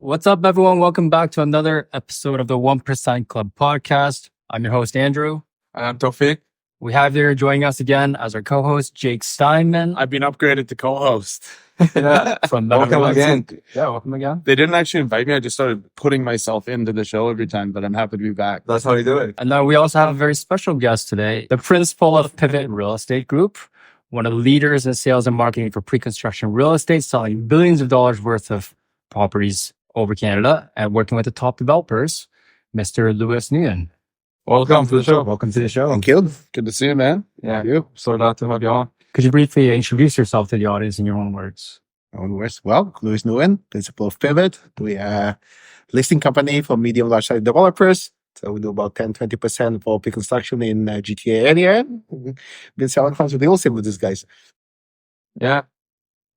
What's up, everyone? Welcome back to another episode of the 1% Club podcast. I'm your host, Andrew. I'm Tawfiq. We have here joining us again as our co-host, Jake Steinman. I've been upgraded to co-host. Welcome again. Yeah, welcome again. They didn't actually invite me. I just started putting myself into the show every time, but I'm happy to be back. That's how you do it. And then we also have a very special guest today, the principal of Pivot Real Estate Group, one of the leaders in sales and marketing for pre-construction real estate, selling billions of dollars worth of properties over Canada and working with the top developers, Mr. Nguyen. Welcome to the show. Welcome to the show. Thank you. Good to see you, man. Yeah, Thank you. so glad to have you on. Could you briefly introduce yourself to the audience in your own words? Well, Nguyen, principal of Pivot. We are a listing company for medium, large size developers. So we do about 10-20% of all pre-construction in GTA area. Been selling tons of real estate with these guys. Yeah.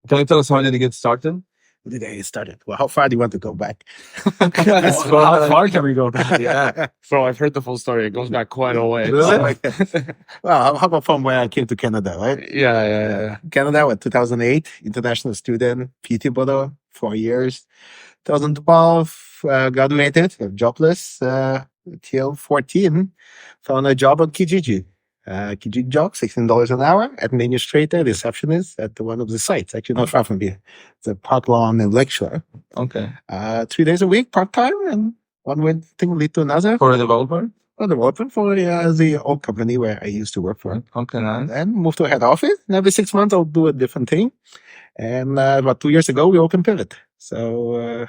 Can you tell us how did you get started? The day it started. Well, how far do you want to go back? How far can we go back? Yeah. Bro, I've heard the full story. It goes back quite a way. Really? Well, how about from where I came to Canada, right? Yeah. Canada, 2008, international student, Peterborough, 4 years. 2012, graduated, jobless, till 14, found a job on Kijiji. Kijiji job, $16 an hour, administrator, receptionist at one of the sites, actually not far from here. It's a park lawn and lecture. Okay. 3 days a week, part-time, and one thing lead to another. For a developer? A developer for the old company where I used to work for. Okay, nice. And moved to a head office, and every 6 months I'll do a different thing. And about 2 years ago, we opened Pivot. So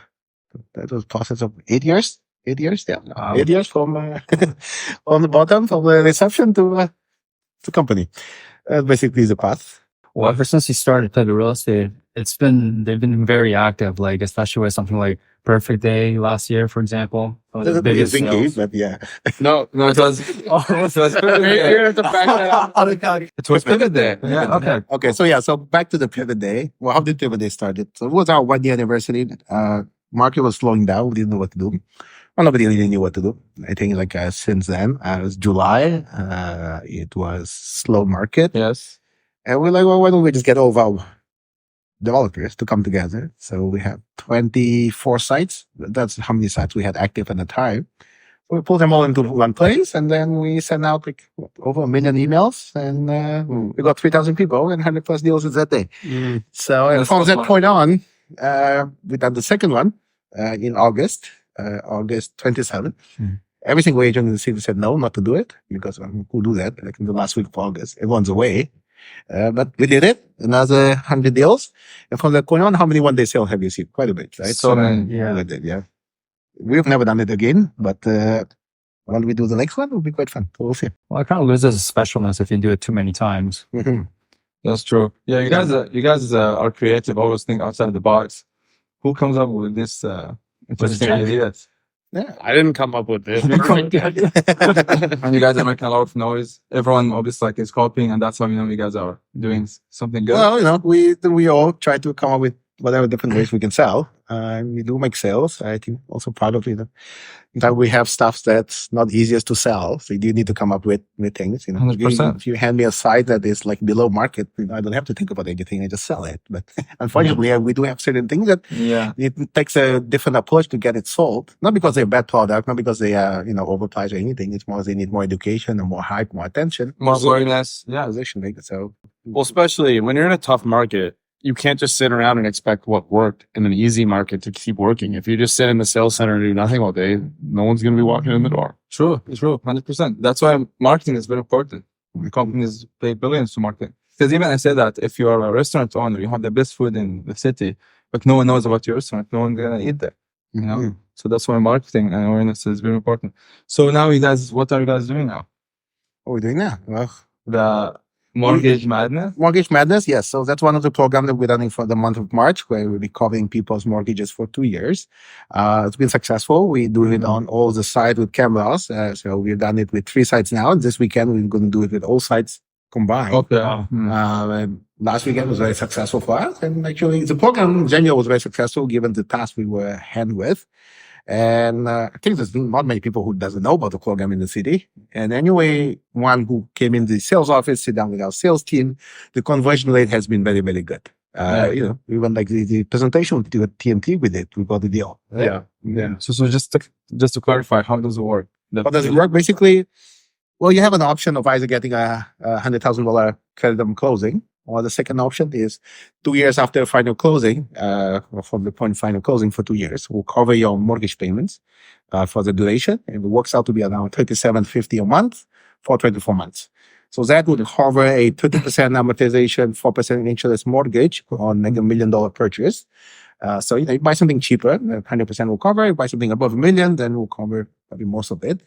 that was a process of 8 years. 8 years, yeah. Wow. 8 years from on the bottom, from the reception to the company. Basically the path. Well, ever since you started Pivot Real Estate, they've been very active, like especially with something like Perfect Day last year, for example. One of the biggest sales. But yeah. No, it was Pivot Day. It was Pivot Day. Yeah, okay. Okay, so back to the Pivot Day. Well, how did Pivot Day started? So it was our 1 year anniversary. Market was slowing down. We didn't know what to do. Well, nobody really knew what to do. I think since then, it was July. It was slow market. Yes. And we're like, well, why don't we just get all of our developers to come together? So we have 24 sites. That's how many sites we had active at the time. We pulled them all into one place, and then we sent out over 1 million emails, and we got 3,000 people and 100+ deals in that day. So from that point on, we done the second one in August 27th. Every single agent in the city said no, not to do it, because who do that? Like in the last week of August, everyone's away. But we did it, another 100 deals. And from that point on, how many one-day sales have you seen? Quite a bit, right? So many. Yeah. We've never done it again, but when we do the next one, it'll be quite fun. We'll see. Well, it kind of loses its specialness if you do it too many times. That's true. Yeah, you guys are creative, always think outside the box. Who comes up with this interesting ideas? Yeah. I didn't come up with this. And you guys are making a lot of noise. Everyone obviously is copying, and that's how you guys are doing something good. Well, we all try to come up with whatever different ways we can sell. We do make sales. I think also part of it that we have stuff that's not easiest to sell. So you do need to come up with things. 100%. If you hand me a site that is like below market, I don't have to think about anything. I just sell it. But unfortunately, we do have certain things that it takes a different approach to get it sold. Not because they're a bad product, not because they are overpriced or anything. It's more they need more education and more hype, more attention, more awareness. Yeah, position maker. So Well, especially when you're in a tough market, you can't just sit around and expect what worked in an easy market to keep working. If you just sit in the sales center and do nothing all day, no one's going to be walking in the door. True, 100%. That's why marketing is very important. Companies pay billions to market. Because even I say that if you are a restaurant owner, you have the best food in the city, but no one knows about your restaurant, no one's going to eat there. So that's why marketing and awareness is very important. So now what are you guys doing now? what are we doing now? Well, The Mortgage Madness? Mortgage Madness, yes. So that's one of the programs that we're running for the month of March, where we'll be covering people's mortgages for 2 years. It's been successful. We do it on all the sites with cameras. So we've done it with 3 sites now. And this weekend, we're going to do it with all sites combined. Okay. And last weekend was very successful for us. And actually, the program in general was very successful given the task we were hand with. And I think there's not many people who doesn't know about the program in the city. And anyway, one who came in the sales office, sit down with our sales team, the conversion rate has been very, very good. Even like the presentation we did at TNT with it, we got the deal. Right? Yeah. So just to clarify, how does it work? How does it work? Basically, well, you have an option of either getting a $100,000 credit on closing, or the second option is 2 years after final closing, or from the point of final closing for 2 years, we'll cover your mortgage payments for the duration, and it works out to be around $37.50 a month for 24 months. So that would cover a 30% amortization, 4% interest mortgage on like $1 million purchase. So you buy something cheaper, 100% will cover. You buy something above $1 million, then we'll cover probably most of it.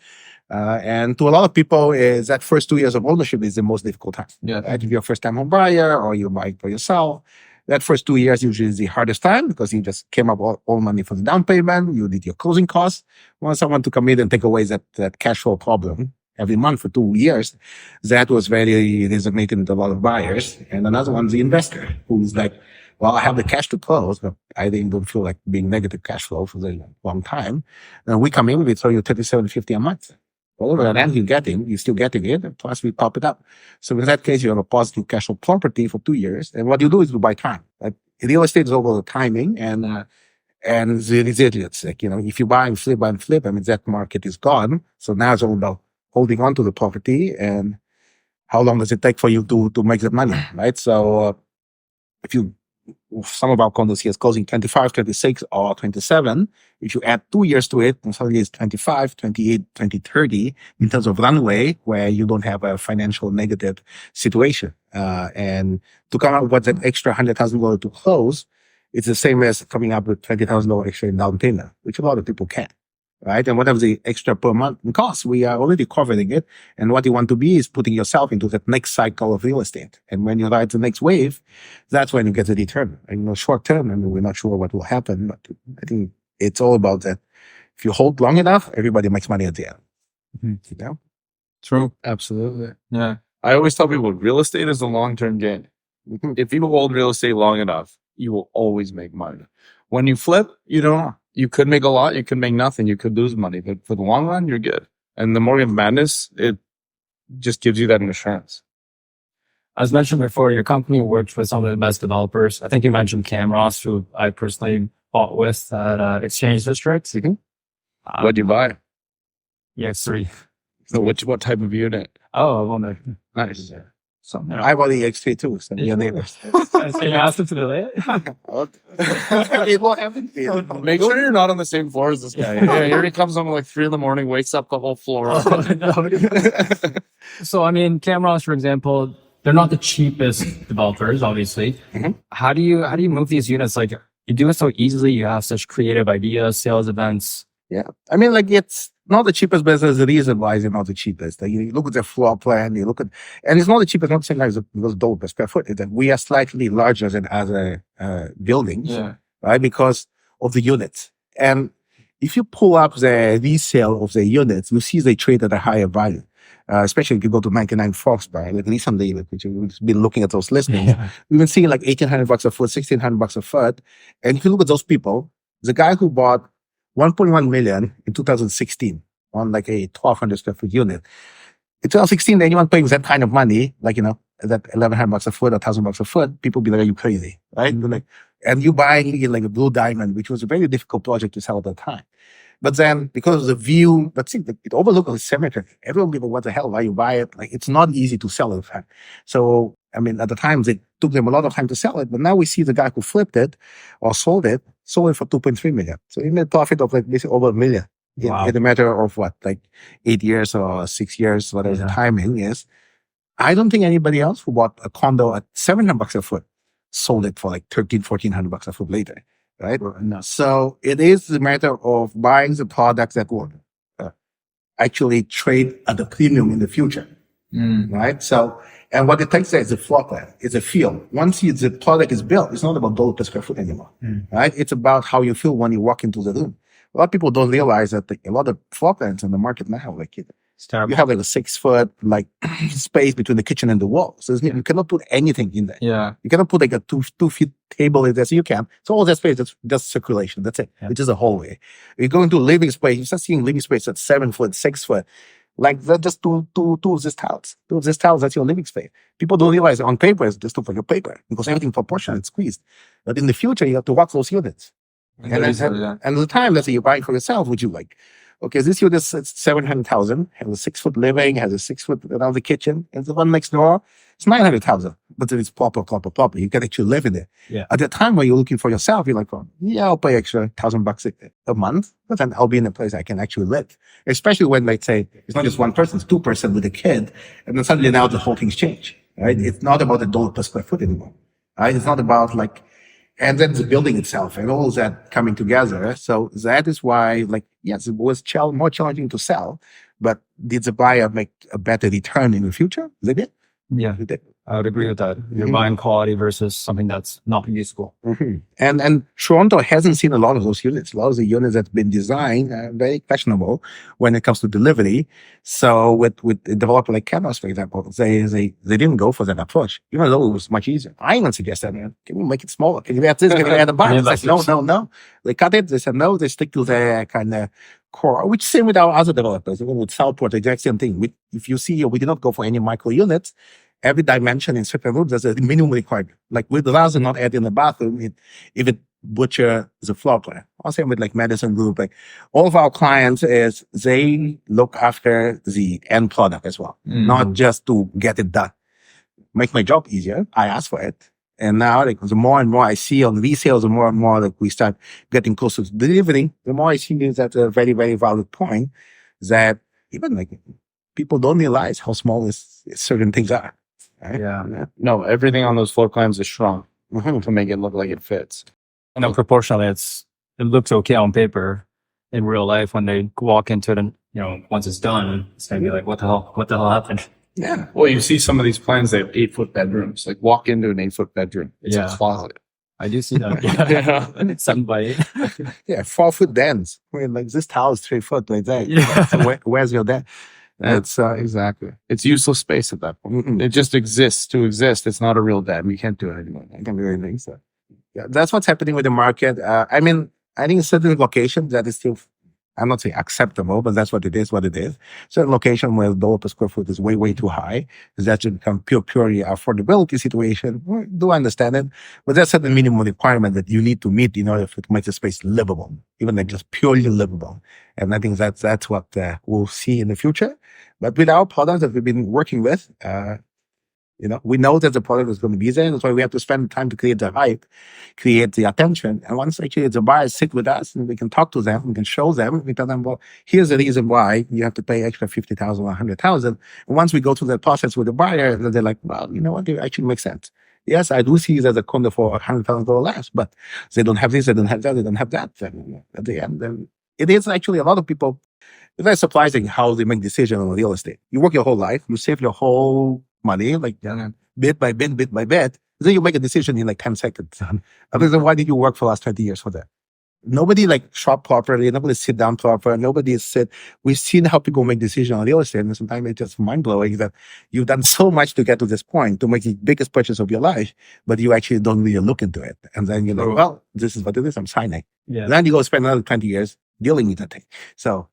And to a lot of people, is that first 2 years of ownership is the most difficult time. Yeah. Right? If you're a first-time home buyer or you're buying for yourself, that first 2 years usually is the hardest time because you just came up all money for the down payment. You did your closing costs. Want someone to come in and take away that cash flow problem every month for 2 years. That was very resonating with a lot of buyers. And another one's the investor who's like, well, I have the cash to close, but I don't feel like being negative cash flow for a long time. And we come in, we throw you $37.50 a month. Whatever land you're still getting it, plus we top it up. So in that case, you have a positive cash flow property for 2 years. And what you do is you buy time. Like real estate is all about the timing and the resilience. Like, if you buy and flip, I mean, that market is gone. So now it's all about holding on to the property and how long does it take for you to make that money, right? So some of our condos here is closing 25, 26, or 27. If you add 2 years to it, and suddenly it's 25, 28, 2030 in terms of runway where you don't have a financial negative situation. And to come up with that extra $100,000 to close, it's the same as coming up with $20,000 extra in down payment, which a lot of people can't. Right? And whatever the extra per month costs, we are already covering it. And what you want to be is putting yourself into that next cycle of real estate. And when you ride the next wave, that's when you get the return. And short term, I mean, we're not sure what will happen, but I think it's all about that. If you hold long enough, everybody makes money at the end. Mm-hmm. True. Absolutely. Yeah. I always tell people real estate is a long-term gain. If you hold real estate long enough, you will always make money. When you flip, you don't know. You could make a lot, you could make nothing, you could lose money, but for the long run, you're good. And the Morgan Madness, it just gives you that insurance. As mentioned before, your company worked with some of the best developers. I think you mentioned Camross, who I personally bought with at Exchange District. What'd you buy? EX3. So what type of unit? Oh, I wonder. Nice. So, I bought the X3 too, so your neighbors. Can you ask them to delay it? It won't happen. Make sure you're not on the same floor as this guy. Yeah, here he comes home at like 3 a.m, wakes up the whole floor. So, I mean, Camross, for example, they're not the cheapest developers, obviously. Mm-hmm. How do you move these units? Like, you do it so easily. You have such creative ideas, sales events. Yeah. I mean, like, it's not the cheapest, but there's a reason why it's not the cheapest. Like, you look at the floor plan, and it's not the cheapest, not saying like it was $1 per square foot. It's that we are slightly larger than other buildings, right? Because of the units. And if you pull up the resale of the units, you see they trade at a higher value. Especially if you go to 99 Foxbury, like recently, which we've been looking at those listings, we've been seeing like $1,800 a foot, $1,600 a foot. And if you look at those people, the guy who bought 1.1 million in 2016 on like a 1,200 square foot unit. In 2016, anyone paying that kind of money, like, that $1,100 a foot or $1,000 a foot, people be like, are you crazy? Right? And you buying like a Blue Diamond, which was a very difficult project to sell at the time. But then because of the view, but see, it overlooks a cemetery. Everyone give a what the hell, why you buy it? Like, it's not easy to sell it. So, I mean, at the time, it took them a lot of time to sell it. But now we see the guy who flipped it or sold it for $2.3 million. So he made a profit of like basically over $1 million in a matter of like 8 years or 6 years, whatever the timing is. I don't think anybody else who bought a condo at $700 a foot sold it for like $1,400 a foot later. Right? No. So it is a matter of buying the products that will actually trade at a premium in the future. Right? So, and what it takes there is a floor plan. It's a feel. Once the product is built, it's not about $1 per square foot anymore. Right? It's about how you feel when you walk into the room. A lot of people don't realize that a lot of floor plans in the market now, like you have like a 6 foot like space between the kitchen and the wall. So you cannot put anything in there. Yeah. You cannot put like a 2 feet table in there. So you can. So all that space, that's just circulation. That's it. It's just a hallway. You go into living space, you start seeing living space at 7 foot, 6 foot. Like they're just two exist house. Two exist house, that's your living space. People don't realize on paper it's just for your paper because everything proportional is squeezed. But in the future, you have to walk those units. And at the time, let's say you're buying for yourself, would you like, okay, this unit is 700,000, has a 6-foot living, has a 6-foot around the kitchen, and the one next door, it's 900,000, but it's proper. You can actually live in it. Yeah. At the time when you're looking for yourself, you're like, oh, yeah, I'll pay extra $1,000 a month, but then I'll be in a place I can actually live. Especially when, like, say, it's not just one person, it's 2 person with a kid, and then suddenly now the whole thing's changed, right? It's not about the dollar per square foot anymore, right? It's not about like, and then the building itself and all that coming together. So that is why, like, yes, it was more challenging to sell, but did the buyer make a better return in the future? They did. Yeah, They did. I would agree with that. You're Mhm. buying quality versus something that's not useful. And Toronto hasn't seen a lot of those units. A lot of the units that's been designed are very questionable when it comes to delivery. So with a developer like Canvas, for example, they didn't go for that approach, even though it was much easier. I even suggested, man, can we make it smaller? Can you add this? Can you add a bar? Yeah, It's like, no. They cut it. They said no. They stick to their kind of core, which same with our other developers. Even with Southport, the exact same thing. If you see, we did not go for any micro units. Every dimension in certain rooms, there's a minimum requirement. Like we'd rather not add in the bathroom if it butcher the floor plan. Also with like Madison Group, like all of our clients is they look after the end product as well, not just to get it done. Make my job easier. I ask for it. And now, like, the more and more I see on resales, the more and more like we start getting closer to delivering, the more I see is at a very, very valid point that even like people don't realize how small certain things are. Right? Yeah. No, everything on those floor plans is shrunk Mhm. to make it look like it fits. I know proportionally it looks okay on paper. In real life, when they walk into it and, once it's done, it's going to be like, what the hell happened? Yeah. Well, you see some of these plans, they have 8-foot bedrooms. Like walk into an 8-foot bedroom. It's Yeah. a closet. I do see that. Yeah. 7 by 8. Yeah. 4-foot dens. I mean, like this tile is 3 foot like that. Yeah. So where's your den? It's Exactly. It's useless space at that point. Mhm. It just exists to exist. It's not a real den. We can't do it anymore. I can do anything. So yeah, that's what's happening with the market. I mean, I think in certain locations that is still, I'm not saying acceptable, but that's what it is. Certain location where the dollar per square foot is way, way too high, that should become purely affordability situation. Well, do understand it, but that's a minimum requirement that you need to meet in order to make the space livable, even like just purely livable. And I think that's what we'll see in the future. But with our products that we've been working with, we know that the product is going to be there. That's why we have to spend time to create the hype, create the attention. And once actually the buyers sit with us and we can talk to them, we can show them, we tell them, well, here's the reason why you have to pay extra 50,000 or 100,000. And once we go through that process with the buyer, they're like, well, you know what? It actually makes sense. Yes, I do see there's a condo for $100,000 less, but they don't have this, they don't have that, they don't have that. And at the end, then it is actually a lot of people. It's very surprising how they make decisions on real estate. You work your whole life, you save your whole money, like bit by bit. Then you make a decision in like 10 seconds. Otherwise, why did you work for the last 20 years for that? Nobody like shop properly. Nobody sit down proper. Nobody sit. We've seen how people make decisions on real estate, and sometimes it's just mind blowing that you've done so much to get to this point to make the biggest purchase of your life, but you actually don't really look into it. And then you're like, well, this is what it is. I'm signing. Yeah. And then you go spend another 20 years dealing with that thing. So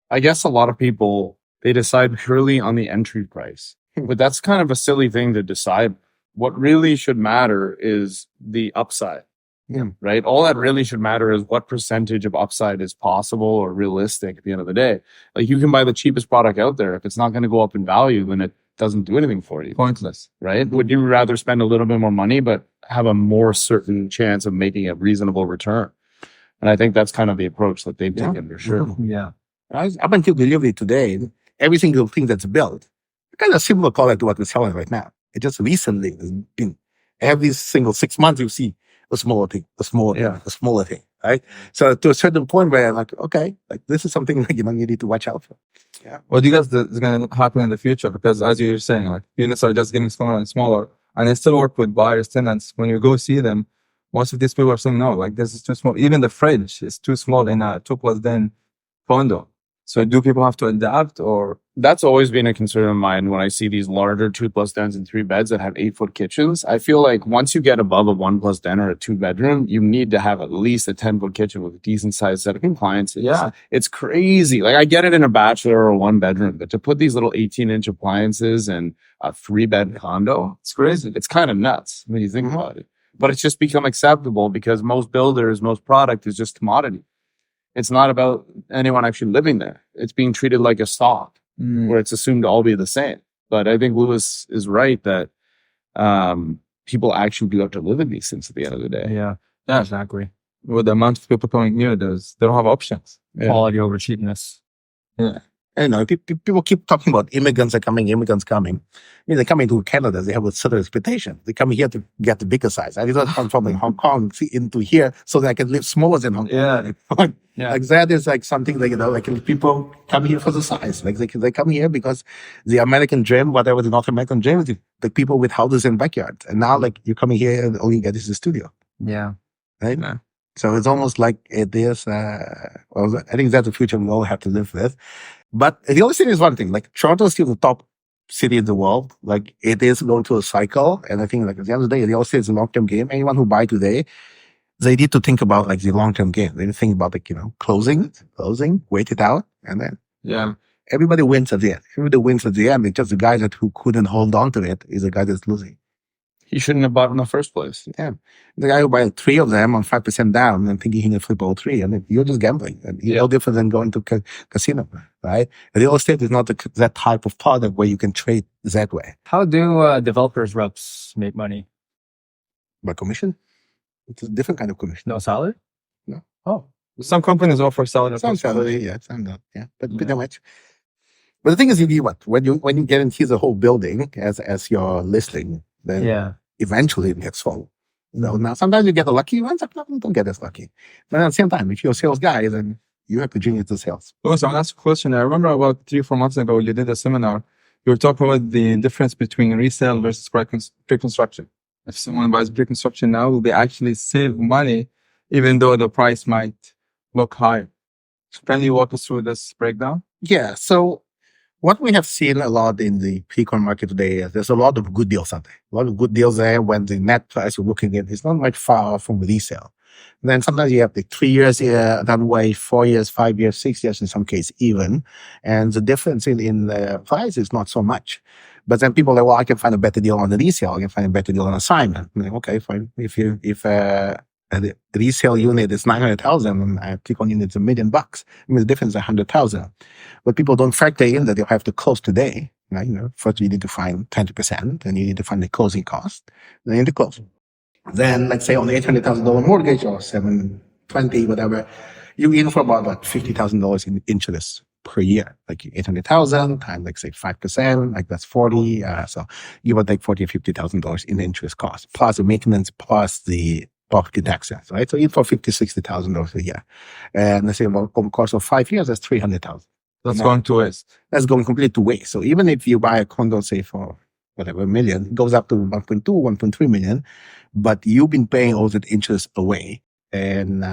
I guess a lot of people, they decide purely on the entry price, but that's kind of a silly thing to decide. What really should matter is the upside, right? All that really should matter is what percentage of upside is possible or realistic at the end of the day. Like you can buy the cheapest product out there. If it's not going to go up in value, then it doesn't do anything for you. Pointless. Right? Would you rather spend a little bit more money, but have a more certain chance of making a reasonable return? And I think that's kind of the approach that they've taken for sure. Yeah. Up until delivery today, every single thing that's built, kind of similar product to what we're selling right now. It just recently has been every single 6 months you see a smaller thing, a smaller thing, right? So to a certain point where I'm like, okay, like this is something like, you need to watch out for. Yeah. What do you guys think is going to happen in the future? Because as you're saying, like units are just getting smaller and smaller, and I still work with buyers, tenants. When you go see them, most of these people are saying, no, like this is too small. Even the fridge is too small in a 2+ den condo. So do people have to adapt, or That's always been a concern of mine when I see these larger 2+ dens and 3 beds that have 8-foot kitchens. I feel like once you get above a 1+ den or a 2-bedroom, you need to have at least a 10-foot kitchen with a decent sized set of appliances. Yeah. It's crazy. Like I get it in a bachelor or a 1-bedroom, but to put these little 18-inch appliances in a 3-bed condo, it's crazy? it's kind of nuts when you think Mhm. about it. But it's just become acceptable because most builders, most product is just commodity. It's not about anyone actually living there. It's being treated like a stock where it's assumed to all be the same. But I think Lewis is right that people actually do have to live in these things at the end of the day. Yeah, Yeah. exactly. With the amount of people coming here, they don't have options. Yeah. Quality over cheapness. And, people keep talking about immigrants coming. They come into Canada, they have a certain expectation. They come here to get the bigger size. I did not come from Hong Kong into here so that I can live smaller than Hong Kong. Yeah. Yeah. Like that is like something that, like people come here for the size. Like they come here because the American dream, whatever the North American dream is, the people with houses and backyards. And now like you're coming here and all you get is the studio. Yeah. Right? Yeah. So it's almost like it is, well, I think that's the future we all have to live with. But the other thing is one thing, like Toronto is still the top city in the world. Like it is going through a cycle. And I think like at the end of the day, the also is a long-term game. Anyone who buy today, they need to think about like the long-term game. They need to think about like, closing, wait it out. And then Yeah. everybody wins at the end. Everybody wins at the end. It's just the guy who couldn't hold on to it is the guy that's losing. He shouldn't have bought in the first place. Yeah. The guy who buys 3 of them on 5% down and thinking he can flip all 3, and you're just gambling. And you're no different than going to casino, right? And real estate is not that type of product where you can trade that way. How do developers reps make money? By commission? It's a different kind of commission. No salary? No. Oh. Some companies offer salary. Some salary, yeah, some not. Yeah, but pretty much. But the thing is, you do what? When you guarantee the whole building as your listing, then Yeah. eventually it gets sold. Now sometimes you get a lucky one, sometimes you don't get as lucky. But at the same time, if you're a sales guy, then you have to genius the sales. So I'll ask a question. I remember about 3 or 4 months ago, you did a seminar. You were talking about the difference between resale versus pre-construction. If someone buys pre-construction now, will they actually save money, even though the price might look high? Can you walk us through this breakdown? Yeah. So what we have seen a lot in the pre-con market today is there's a lot of good deals out there. A lot of good deals there when the net price you're looking at is not much far from resale. And then sometimes you have the 3 years runway, 4 years, 5 years, 6 years in some case even. And the difference in the price is not so much. But then people are like, well, I can find a better deal on the resale. I can find a better deal on assignment. Like, okay, fine. If the resale unit is 900,000 and a pre-con unit is $1 million, I mean, the difference is 100,000. But people don't factor in that you have to close today. Right? First you need to find 20%, and you need to find the closing cost. Then you need to close. Then let's say on the $800,000 mortgage or $720, whatever, you're in for about $50,000 in interest per year. Like 800,000 times, like say 5%, like that's 40. So give or take $40,000 or $50,000 in interest cost, plus the maintenance, plus the property taxes, right? So in for $50,000, $60,000 a year. And let's say over the course of 5 years, that's $300,000. That's going to waste. That's going completely to waste. So even if you buy a condo, say for whatever $1 million, it goes up to 1.2, 1.3 million, but you've been paying all that interest away. And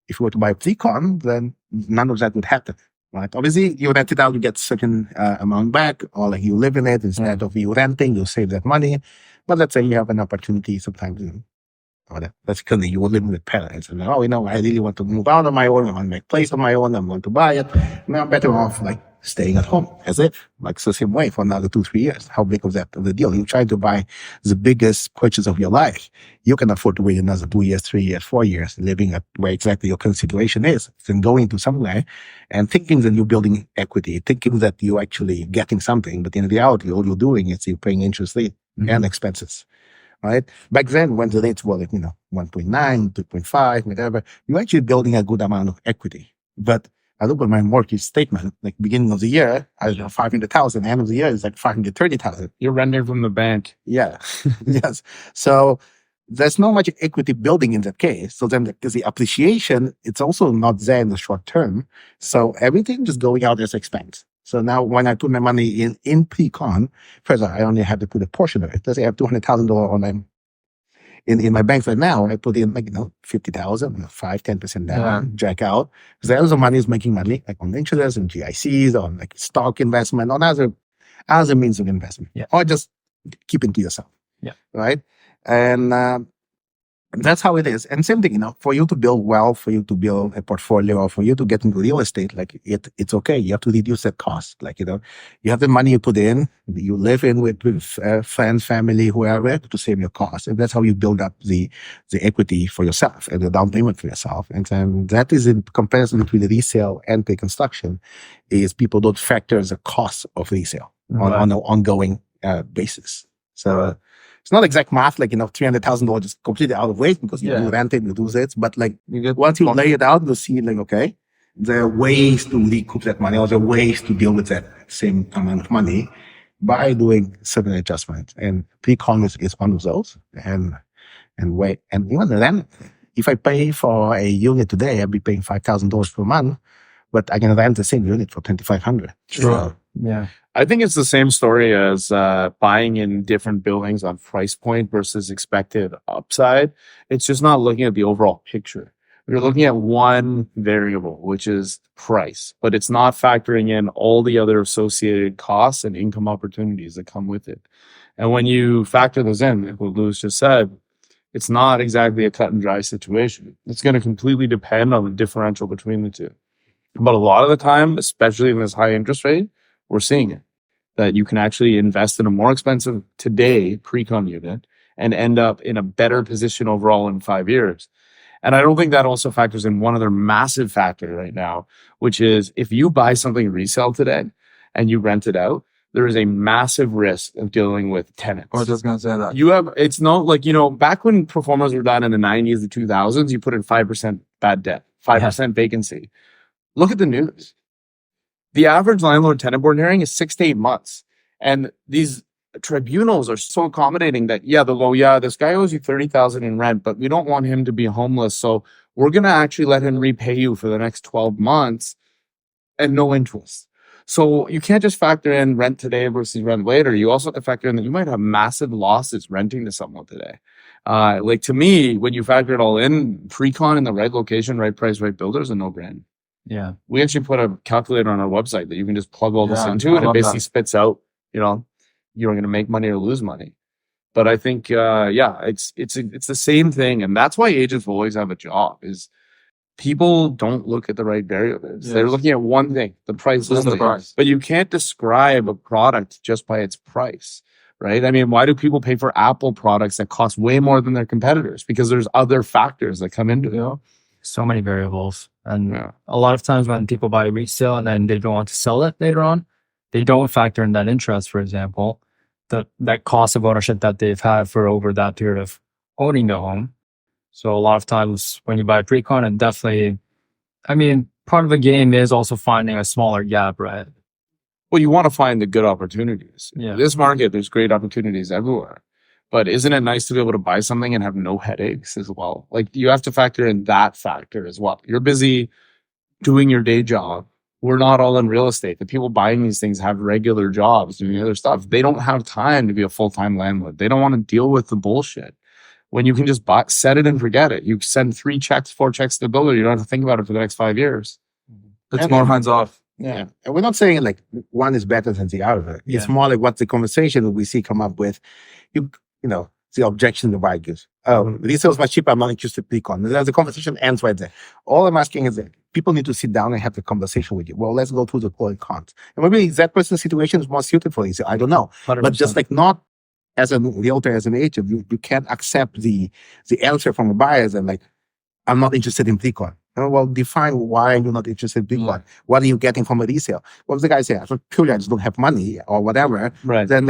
if you were to buy a pre-con, then none of that would happen. Right? Obviously, you rent it out, you get certain amount back, or like you live in it instead of you renting, you save that money. But let's say you have an opportunity sometimes. That's because you were living with parents, and I really want to move out on my own. I want to make a place on my own. I'm going to buy it. Now I'm better off like staying at home. That's it. Like it's the same way for another 2-3 years. How big was that of the deal? You try to buy the biggest purchase of your life. You can afford to wait another 2 years, 3 years, 4 years, living at where exactly your current situation is. Then going to somewhere and thinking that you're building equity, thinking that you're actually getting something, but in reality, all you're doing is you're paying interest rate and expenses. Right? Back then, when the rates were like, 1.9, 2.5, whatever, you're actually building a good amount of equity. But I look at my mortgage statement, like beginning of the year, I was 500,000, end of the year, it's like 530,000. You're renting from the bank. Yeah. Yes. So there's not much equity building in that case. So then because the appreciation, it's also not there in the short term. So everything just going out as expense. So now when I put my money in pre-con, first I only have to put a portion of it. Let's say I have $200,000 on in my bank right now, I put in 50,000, 5-10% down, jack out. Because the other money is making money, like on insurance and GICs, on like stock investment, on other means of investment. Yeah. Or just keep it to yourself. Yeah. Right. And that's how it is. And same thing, for you to build wealth, for you to build a portfolio, or for you to get into real estate, like it's okay. You have to reduce that cost. Like, you have the money you put in, you live in with friends, family, whoever, to save your cost. And that's how you build up the equity for yourself and the down payment for yourself. And then that is in comparison between the resale and pre-construction, is people don't factor the cost of resale on an ongoing basis. So, it's not exact math, like, $300,000 is completely out of weight because you rent it, you do this. But like, once you lay it out, you'll see, like, okay, there are ways to recoup that money, or there are ways to deal with that same amount of money by doing certain adjustments. And pre-con is one of those. And even then, if I pay for a unit today, I'll be paying $5,000 per month, but I can rent the same unit for $2,500. Sure. Yeah. I think it's the same story as buying in different buildings on price point versus expected upside. It's just not looking at the overall picture. You're looking at one variable, which is price, but it's not factoring in all the other associated costs and income opportunities that come with it. And when you factor those in, like what Louis just said, it's not exactly a cut and dry situation. It's going to completely depend on the differential between the two. But a lot of the time, especially in this high interest rate, we're seeing it, that you can actually invest in a more expensive today pre-con unit and end up in a better position overall in 5 years. And I don't think that also factors in one other massive factor right now, which is if you buy something resale today and you rent it out, there is a massive risk of dealing with tenants. I was just going to say that. It's not like, back when performers were done in the 90s, the 2000s, you put in 5% bad debt, 5% vacancy. Look at the news. The average landlord-tenant board hearing is 6 to 8 months. And these tribunals are so accommodating that, they'll go, this guy owes you $30,000 in rent, but we don't want him to be homeless. So we're going to actually let him repay you for the next 12 months and no interest. So you can't just factor in rent today versus rent later. You also have to factor in that you might have massive losses renting to someone today. Like to me, when you factor it all in, pre-con in the right location, right price, right builder is a no-brainer. Yeah. We actually put a calculator on our website that you can just plug all this into, and it basically spits out, you're going to make money or lose money. But I think, it's the same thing. And that's why agents will always have a job, is people don't look at the right variables. Yes. They're looking at one thing, the price. The price. But you can't describe a product just by its price, right? I mean, why do people pay for Apple products that cost way more than their competitors? Because there's other factors that come into it. So many variables. And a lot of times when people buy resale and then they don't want to sell it later on, they don't factor in that interest, for example, that cost of ownership that they've had for over that period of owning the home. So a lot of times when you buy a pre-con, and definitely, part of the game is also finding a smaller gap, right? Well, you want to find the good opportunities. Yeah. This market, there's great opportunities everywhere. But isn't it nice to be able to buy something and have no headaches as well? Like, you have to factor in that factor as well. You're busy doing your day job. We're not all in real estate. The people buying these things have regular jobs doing other stuff. They don't have time to be a full-time landlord. They don't want to deal with the bullshit. When you can just set it and forget it. You send 4 checks to the builder. You don't have to think about it for the next 5 years. It's more hands off. Yeah. And we're not saying like one is better than the other. It's more like what the conversation that we see come up with. The objection the buyer gives. Resale is much cheaper. I'm not interested in pre-con. The conversation ends right there. All I'm asking is that people need to sit down and have the conversation with you. Well, let's go through the pros and cons. And maybe that person's situation is more suited for resale. I don't know. 100%. But just like not as a realtor, as an agent, you can't accept the answer from a buyer and like, I'm not interested in pre-con. Well, define why you're not interested in pre-con. What are you getting from a resale? What does the guy say? Purely I just don't have money or whatever. Right. Then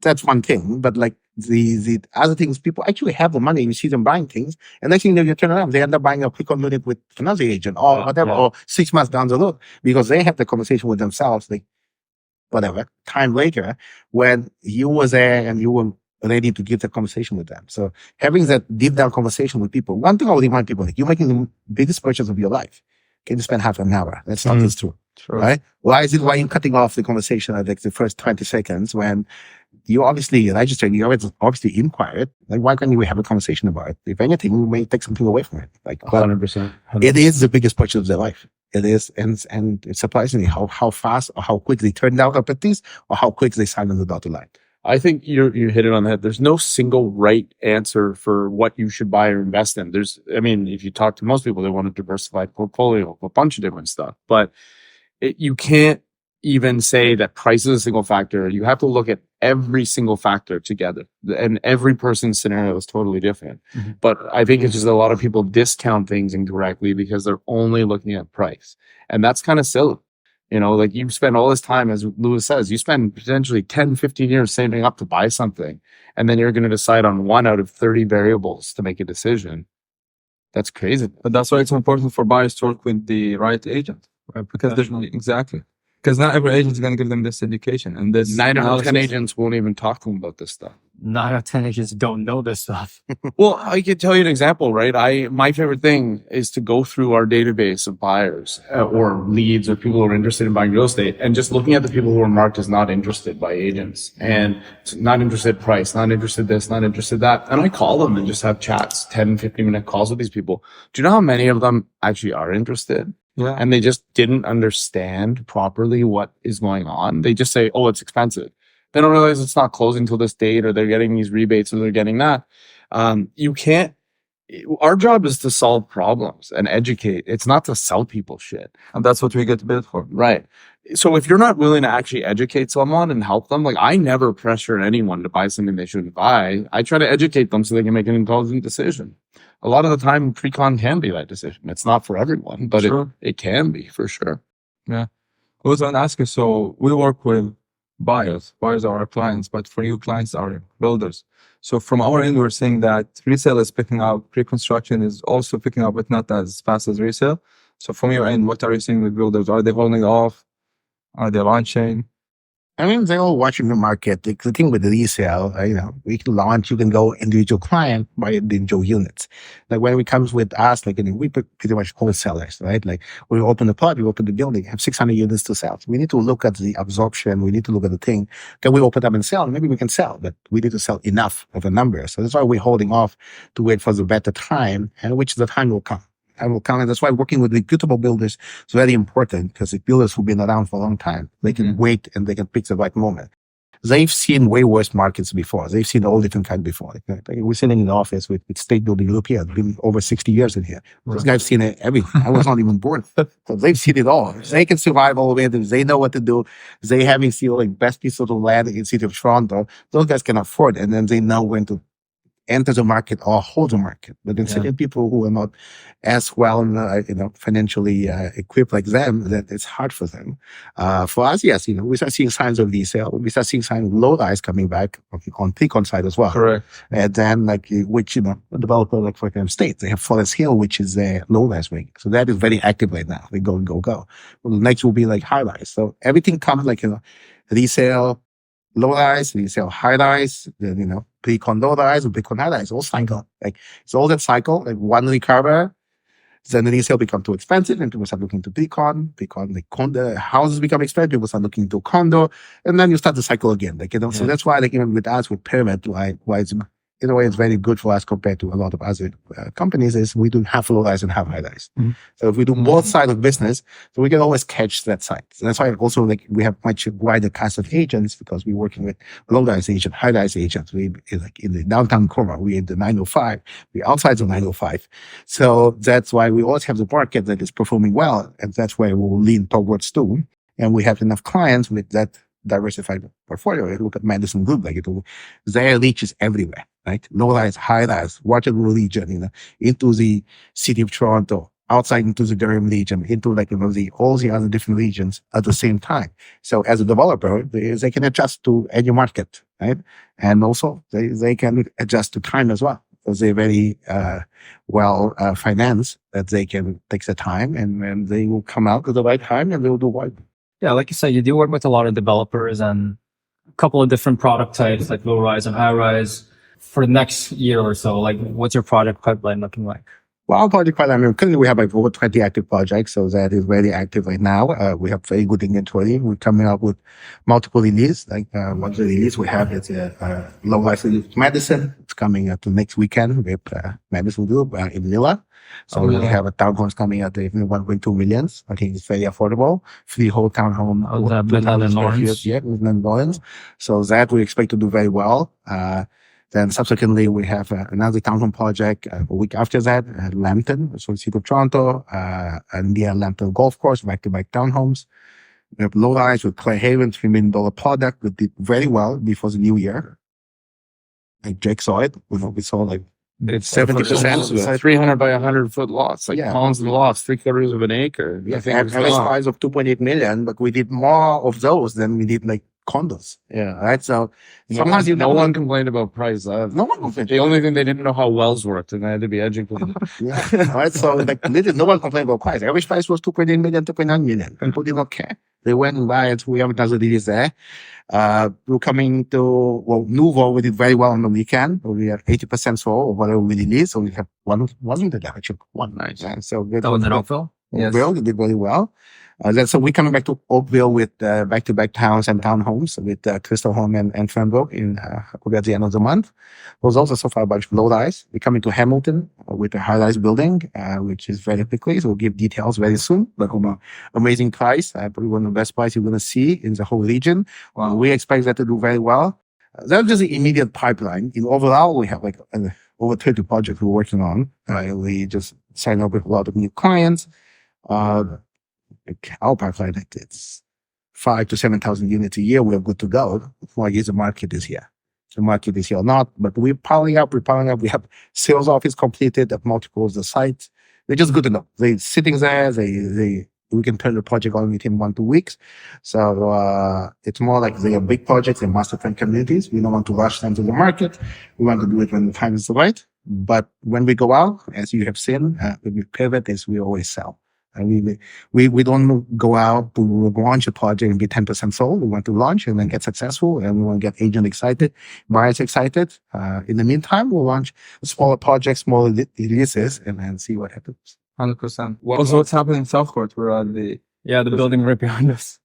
that's one thing. But like the other things, people actually have the money. You see them buying things, and next thing you turn around, they end up buying a pre-con unit with another agent or whatever, or 6 months down the road because they have the conversation with themselves, like whatever time later when you were there and you were ready to give the conversation with them. So having that deep down conversation with people. One thing I would remind people, like, you're making the biggest purchase of your life. Can you spend half an hour? That's not as true. Right? Why are you cutting off the conversation at like the first 20 seconds when you obviously registered, you obviously inquired. Like, why can't we have a conversation about it? If anything, we may take something away from it. Like, but 100%. it is the biggest purchase of their life. It is, and it surprises me how fast or how quick they turn down opportunities or how quick they sign on the dotted line. I think you hit it on the head. There's no single right answer for what you should buy or invest in. If you talk to most people, they want a diversified portfolio of a bunch of different stuff, but you can't even say that price is a single factor. You have to look at every single factor together, and every person's scenario is totally different. Mm-hmm. But I think it's just a lot of people discount things incorrectly because they're only looking at price, and that's kind of silly. Like you spend all this time, as Lewis says, you spend potentially 10, 15 years saving up to buy something, and then you're going to decide on 1 out of 30 variables to make a decision. That's crazy. But that's why it's important for buyers to work with the right agent. Right? Because not every agent is going to give them this education and this. 9 out of 10 agents won't even talk to them about this stuff. 9 out of 10 agents don't know this stuff. Well, I could tell you an example, right? My favorite thing is to go through our database of buyers or leads or people who are interested in buying real estate, and just looking at the people who are marked as not interested by agents and not interested price, not interested this, not interested that. And I call them and just have chats, 10, 15-minute calls with these people. Do you know how many of them actually are interested? Yeah. And they just didn't understand properly what is going on. They just say, oh, it's expensive. They don't realize it's not closing till this date, or they're getting these rebates, or they're getting that. Our job is to solve problems and educate. It's not to sell people shit. And that's what we get billed for. Right. So if you're not willing to actually educate someone and help them, like I never pressure anyone to buy something they shouldn't buy. I try to educate them so they can make an intelligent decision. A lot of the time, pre-con can be that decision. It's not for everyone, but it can be for sure. Yeah. I was going to ask you, so we work with buyers. Buyers are our clients, but for you, clients are builders. So from our end, we're saying that resale is picking up, pre-construction is also picking up, but not as fast as resale. So from your end, what are you seeing with builders? Are they holding off? Are they launching? I mean, they're all watching the market. The thing with the resale, we can launch, you can go individual client, buy individual units. Like when it comes with us, we pretty much wholesalers, right? Like we open the plot, we open the building, have 600 units to sell. So we need to look at the absorption. We need to look at the thing. Can we open up and sell? Maybe we can sell, but we need to sell enough of a number. So that's why we're holding off to wait for the better time, and which the time will come. And that's why working with reputable builders is very important, because the builders who've been around for a long time, they can wait and they can pick the right moment. They've seen way worse markets before. They've seen all different kinds before. Like we're sitting in the office with State Building Group here. Been over 60 years in here. Those guys have seen everything. I was not even born. So they've seen it all. They can survive all of it. They know what to do. They having seen like best piece of the land in the city of Toronto. Those guys can afford it, and then they know when to enter the market or hold the market. But then certain people who are not as well, financially equipped like them, that it's hard for them. For us, yes, we start seeing signs of resale. We start seeing signs of low rise coming back on pre-con side as well. Correct. And then a developer like for example State, they have Forest Hill, which is a low rise wing. So that is very active right now. They go. Well, the next will be like high rise. So everything comes resale, low rise, resale, high rise, then, pre-con low rise, pre-con high rise, all cycle. Like it's all that cycle, like one recover, then the resale become too expensive and people start looking to pre-con, the condo, houses become expensive, people start looking to condo, and then you start the cycle again. So that's why even with us, with Pyramid, why it's, in a way, it's very good for us compared to a lot of other companies, is we do half low rise and half high rise. Mm-hmm. So if we do both sides of business, so we can always catch that side. So that's why also we have much wider cast of agents, because we're working with low rise agent, high rise agents. We like in the downtown core, we're in the 905, we're outside the 905. So that's why we always have the market that is performing well, and that's where we'll lean towards too. And we have enough clients with that diversified portfolio. If you look at Madison Group, their reach is everywhere, right? Low rise, high rise, Waterloo region, into the city of Toronto, outside into the Durham region, into all the other different regions at the same time. So as a developer, they can adjust to any market, right? And also they can adjust to time as well, because they're very financed, that they can take the time, and they will come out at the right time, and they will do what. Yeah, like you said, you do work with a lot of developers and a couple of different product types, like low rise and high rise. For the next year or so, like what's your product pipeline looking like? Well, our project pipeline, currently we have like over 20 active projects, so that is very active right now. We have very good inventory. We're coming up with multiple release. Like one of the release we have is low license Madison. It's coming up to next weekend with Madison Group in Lilla. So we have a townhomes coming out there, 1.2 millions. I think it's very affordable. Freehold townhome. Midland Lawrence. Yeah, Midland Lawrence. So that we expect to do very well. Then subsequently, we have another townhome project a week after that, Lambton, so City of Toronto, and near Lambton Golf Course, back-to-back townhomes. We have Low Rise with Clay Haven, $3 million product. We did very well before the new year. Like Jake saw it. We saw like It's 70%. It's 300 by 100-foot lots, like Yeah. pounds of lots, 3/4 of an acre. Yeah, I think it's average gone. price of 2.8 million, but we did more of those than we did like condos. Yeah. Right? So No, sometimes no one complained about price. no one complained. The only thing they didn't know how wells worked, and they had to be educated. Yeah. Right. So like literally no one complained about price. Average price was 2.8 million, 2.9 million. People did not care. They went and buy it. We haven't done the deals there. We're coming to Nouveau. We did very well on the weekend. We have 80% sold of whatever we released. So we have one actually one. Nice. Yeah, so That was in Oakville? Oakville, they did very well. Then so we're coming back to Oakville with back-to-back towns and townhomes with Crystal Home and Fernbrook in at the end of the month. There's also so far a bunch of low-rise. We're coming to Hamilton with a high-rise building, which is very quickly. So we'll give details very soon. But amazing price, probably one of the best price you're going to see in the whole region. We expect that to do very well. That's just the immediate pipeline. In overall, we have like over 30 projects we're working on. We just signed up with a lot of new clients. Our pipeline, it's 5,000 to 7,000 units a year. We're good to go. Well, I guess the market is here. The market is here or not, but we're piling up. We have sales office completed at multiples of the sites. They're just good enough. They're sitting there. We can turn the project on within 1 to 2 weeks. So, it's more like they are big projects in master plan communities. We don't want to rush them to the market. We want to do it when the time is right. But when we go out, as you have seen, when we pivot is we always sell. And we don't go out to launch a project and be 10% sold. We want to launch and then get successful, and we want to get agents excited, buyers excited. In the meantime, we'll launch smaller projects, smaller releases, and then see what happens. 100%. Also, what's happening in Southport? We're at the building right behind us.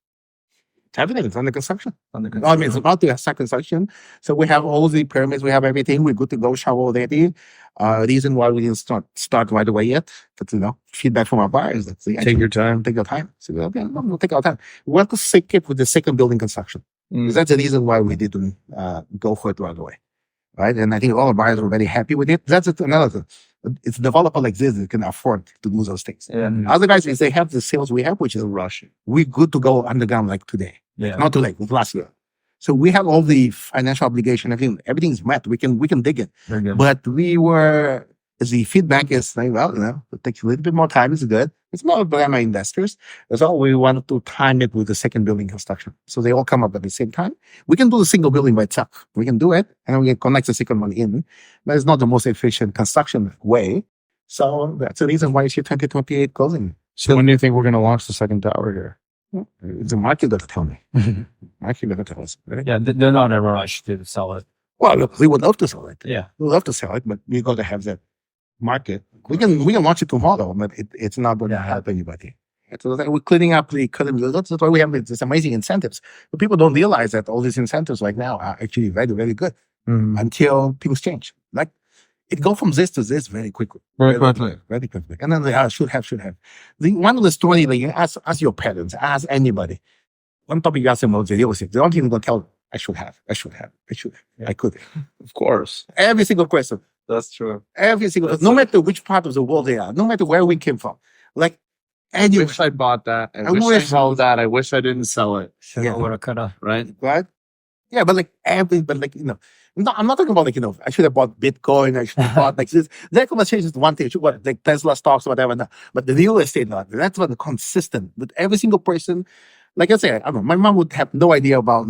It's happening. It's under construction. I mean, it's about to start construction. So we have all the permits. We have everything. We're good to go. Shovel ready. Reason why we didn't start right away yet. But, feedback from our buyers. Take your time. Take your time. So, okay, we'll take our time. We want to sync it with the second building construction. Because that's the reason why we didn't go for it right away. Right? And I think all the buyers were very happy with it. That's another thing. It's a developer like this that can afford to do those things. Yeah. Other guys, if they have the sales we have, which is rushing, we're good to go underground like today. Yeah. Not too late, like last year. So we have all the financial obligation, everything's met. We can dig it. Very good. But the feedback is like, well, it takes a little bit more time. It's good. It's not a blame our investors. That's all. We wanted to time it with the second building construction. So they all come up at the same time. We can do the single building by itself. We can do it and then we can connect the second one in. But it's not the most efficient construction way. So that's the reason why you see 2028 closing. So when do you think we're going to launch the second tower here? It's the market that tell me. Market that tell us. Right? Yeah, they're not ever rushed to sell it. Well, look, we would love to sell it. Yeah. We would love to sell it, but we got to have that market. We can launch it tomorrow, but it's not going to help anybody. So we're cleaning up the current results. That's why we have these amazing incentives. But people don't realize that all these incentives right now are actually very, very good until things change. Like it go from this to this very quickly. Very quickly. Very quickly. And then they should have. One of the stories that you ask your parents, ask anybody. One topic you ask them about the real estate. The only thing they're going to tell them, I should have. I could. Of course. Every single question. That's true. Every single, no matter which part of the world they are, no matter where we came from. Like, I wish I bought that. I wish I held that. I wish I didn't sell it. Yeah. Coulda. Right? Right? Yeah, but I'm not talking about I should have bought Bitcoin. I should have bought this. That conversation is one thing. I should bought Tesla stocks, whatever. No. But the real estate, that's what consistent. But every single person, like I said, I don't know, my mom would have no idea about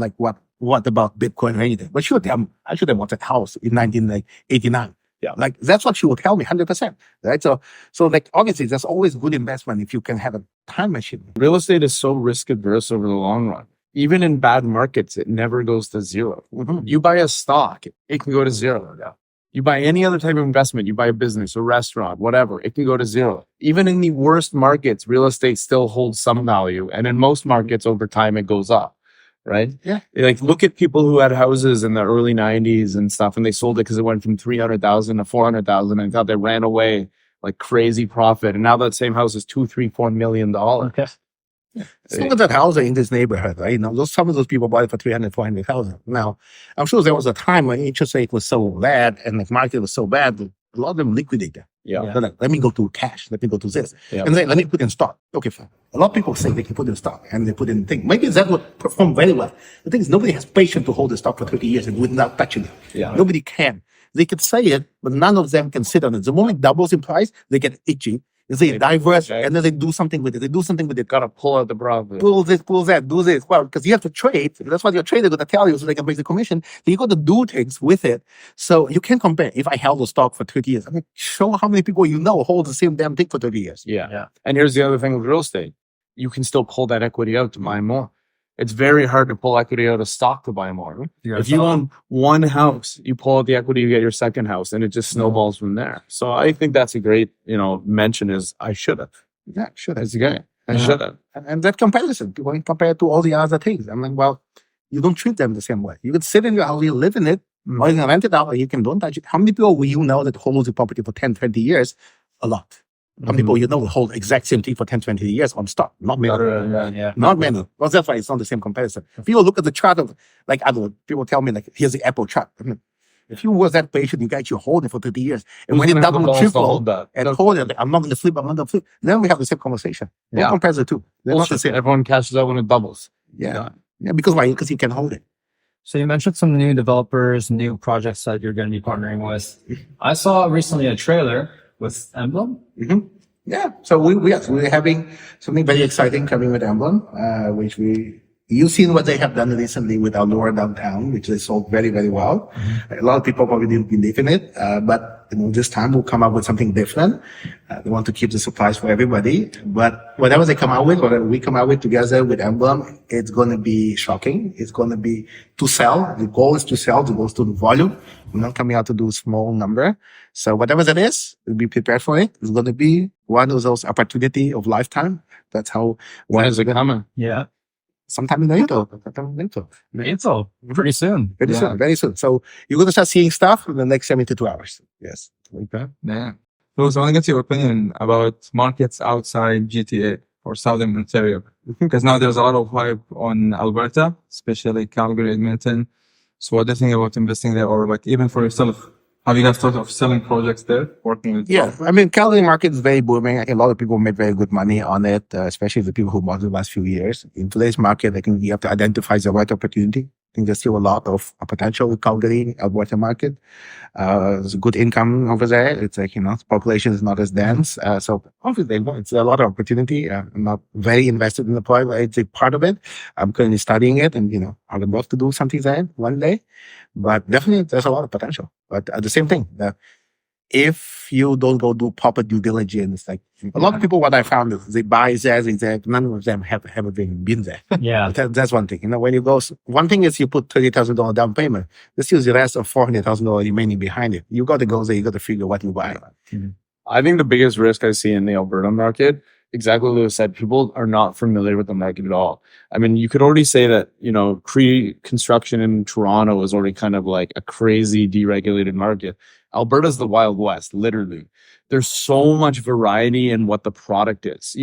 what about Bitcoin or anything. But I should have bought that house in 1989. Yeah, that's what she would tell me, 100%. Right? So obviously, that's always good investment if you can have a time machine. Real estate is so risk adverse over the long run. Even in bad markets, it never goes to zero. Mm-hmm. You buy a stock, it can go to zero. Yeah. You buy any other type of investment, you buy a business, a restaurant, whatever, it can go to zero. Even in the worst markets, real estate still holds some value. And in most markets over time, it goes up, right? Yeah. Like look at people who had houses in the early 90s and stuff, and they sold it because it went from 300,000 to 400,000 and thought they ran away like crazy profit. And now that same house is $2, $3, $4 million. Okay. So look at that house in this neighborhood, right? Now, some of those people bought it for 300, 400,000. Now, I'm sure there was a time when interest rate was so bad and the market was so bad that a lot of them liquidated. Yeah. They're like, let me go to cash. Let me go to this. Yeah. And then let me put in stock. Okay, fine. A lot of people say they can put in stock and they put in things. Maybe that would perform very well. The thing is, nobody has patience to hold the stock for 30 years and without touching it. Yeah. Nobody can. They could say it, but none of them can sit on it. The moment it doubles in price, they get itchy. They diverse, and then they do something with it. They do something with it. Gotta pull out the profit. Pull this, pull that, do this. Well, because you have to trade. That's what your trader going to tell you so they can make the commission. So you got to do things with it. So you can compare. If I held the stock for 30 years, I mean, show how many people you know hold the same damn thing for 30 years. Yeah. And here's the other thing with real estate. You can still pull that equity out to buy more. It's very hard to pull equity out of stock to buy more. If you own one house, you pull out the equity, you get your second house, and it just snowballs from there. So I think that's a great, mention is I should have. Yeah, should have. That's great. I should have. And that comparison, people compare it to all the other things. I'm like, well, you don't treat them the same way. You can sit in your house, you live in it, or you can rent it out, or you can don't touch it. How many people will you know that hold the property for 10, 20 years? A lot. How many people you know will hold exact same thing for 10, 20 years on stock? Not many. Not many. Well, that's why it's not the same comparison. People look at the chart of, like, I don't know, people tell me, like, here's the Apple chart. I mean, if you was that patient, you guys, you hold it for 30 years. And when it double, triple, hold that. and hold it, I'm not going to flip, I'm not going to flip. Then we have the same conversation. Don't compare the two. They're not the same. Everyone cashes out when it doubles. Yeah. Because why? Because you can hold it. So you mentioned some new developers, new projects that you're going to be partnering with. I saw recently a trailer with Emblem. Mm-hmm. Yeah. So we're having something very exciting coming with Emblem, which you've seen what they have done recently with our lower downtown, which they sold very, very well. A lot of people probably didn't believe in it, but this time we'll come up with something different. They want to keep the supplies for everybody, but whatever they come out with, whatever we come out with together with Emblem, it's going to be shocking. It's going to be to sell. The goal is to sell. The goal is to do volume. We're not coming out to do a small number. So whatever that is, we'll be prepared for it. It's going to be one of those opportunity of lifetime. That's how. When is it coming? Yeah. Sometime in April. April. Pretty soon. Very soon. So you're going to start seeing stuff in the next 72 hours. Yes. Okay. Yeah. So I want to get your opinion about markets outside GTA or Southern Ontario. Because now there's a lot of hype on Alberta, especially Calgary, Edmonton. So what do you think about investing there, or like even for yourself? Have you guys thought of selling projects there, working with? Yeah, I mean, Calgary market is very booming. I think a lot of people made very good money on it, especially the people who bought the last few years. In today's market, I think you have to identify the right opportunity. I think there's still a lot of potential with Calgary, Alberta market. There's a good income over there. It's like, population is not as dense. So obviously it's a lot of opportunity. I'm not very invested in the point. It's a part of it. I'm currently studying it and, I would love to do something there one day, but definitely there's a lot of potential. But at the same thing, if you don't go do proper due diligence, like a lot of people, what I found is they buy there, none of them have ever been there. Yeah. That's one thing. When you go, one thing is you put $30,000 down payment. There's still the rest of $400,000 remaining behind it. You got to go there. You got to figure what you buy. Mm-hmm. I think the biggest risk I see in the Alberta market, exactly what Lewis said, people are not familiar with the market at all. I mean, you could already say that, pre-construction in Toronto is already kind of like a crazy deregulated market. Alberta's the Wild West, literally. There's so much variety in what the product is.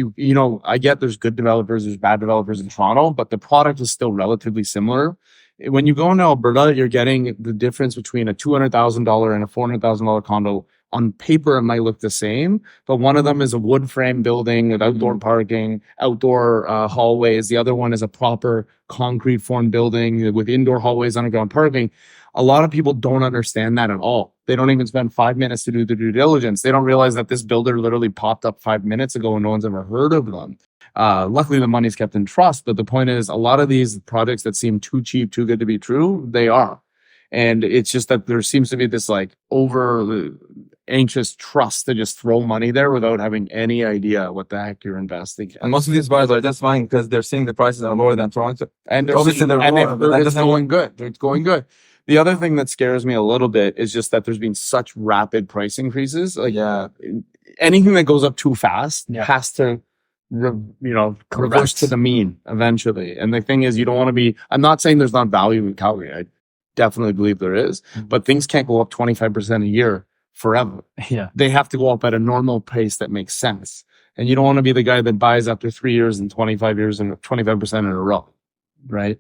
I get there's good developers, there's bad developers in Toronto, but the product is still relatively similar. When you go into Alberta, you're getting the difference between a $200,000 and a $400,000 condo. On paper, it might look the same, but one of them is a wood frame building with outdoor parking, outdoor hallways. The other one is a proper concrete formed building with indoor hallways, underground parking. A lot of people don't understand that at all. They don't even spend 5 minutes to do the due diligence. They don't realize that this builder literally popped up 5 minutes ago and no one's ever heard of them. Luckily, the money's kept in trust. But the point is, a lot of these projects that seem too cheap, too good to be true, they are. And it's just that there seems to be this like over anxious trust to just throw money there without having any idea what the heck you're investing in. And most of these buyers are just buying because they're seeing the prices are lower than Toronto. And Obviously, it's going good. It's going good. The other thing that scares me a little bit is just that there's been such rapid price increases. Like Yeah. anything that goes up too fast Yeah. has to, reverse to the mean eventually. And the thing is, you don't want to be, I'm not saying there's not value in Calgary. I definitely believe there is, but things can't go up 25% a year forever. Yeah. They have to go up at a normal pace that makes sense. And you don't want to be the guy that buys after 3 years and 25 years and 25% in a row. Right.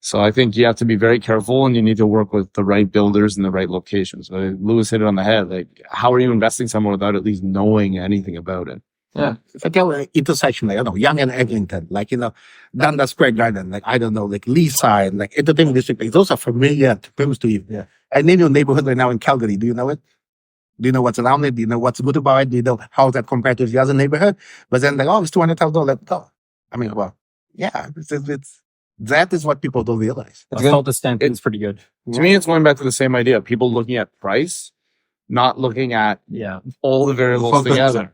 So I think you have to be very careful and you need to work with the right builders in the right locations. But Lewis hit it on the head. Like, how are you investing somewhere without at least knowing anything about it? Yeah. It's like an intersection, like, I don't know, Young and Eglinton, like, Dundas Square Garden, like, I don't know, like Leaside, like Entertainment District, like, those are familiar terms to you. Yeah. And in your neighborhood right now in Calgary, do you know it? Do you know what's around it? Do you know what's good about it? Do you know how that compared to the other neighborhood? But then, like, oh, it's $200,000, let's go. I mean, well, yeah, that is what people don't realize. I felt the stamp is pretty good. To me, it's going back to the same idea. People looking at price, not looking at Yeah. all the variables Focus. together,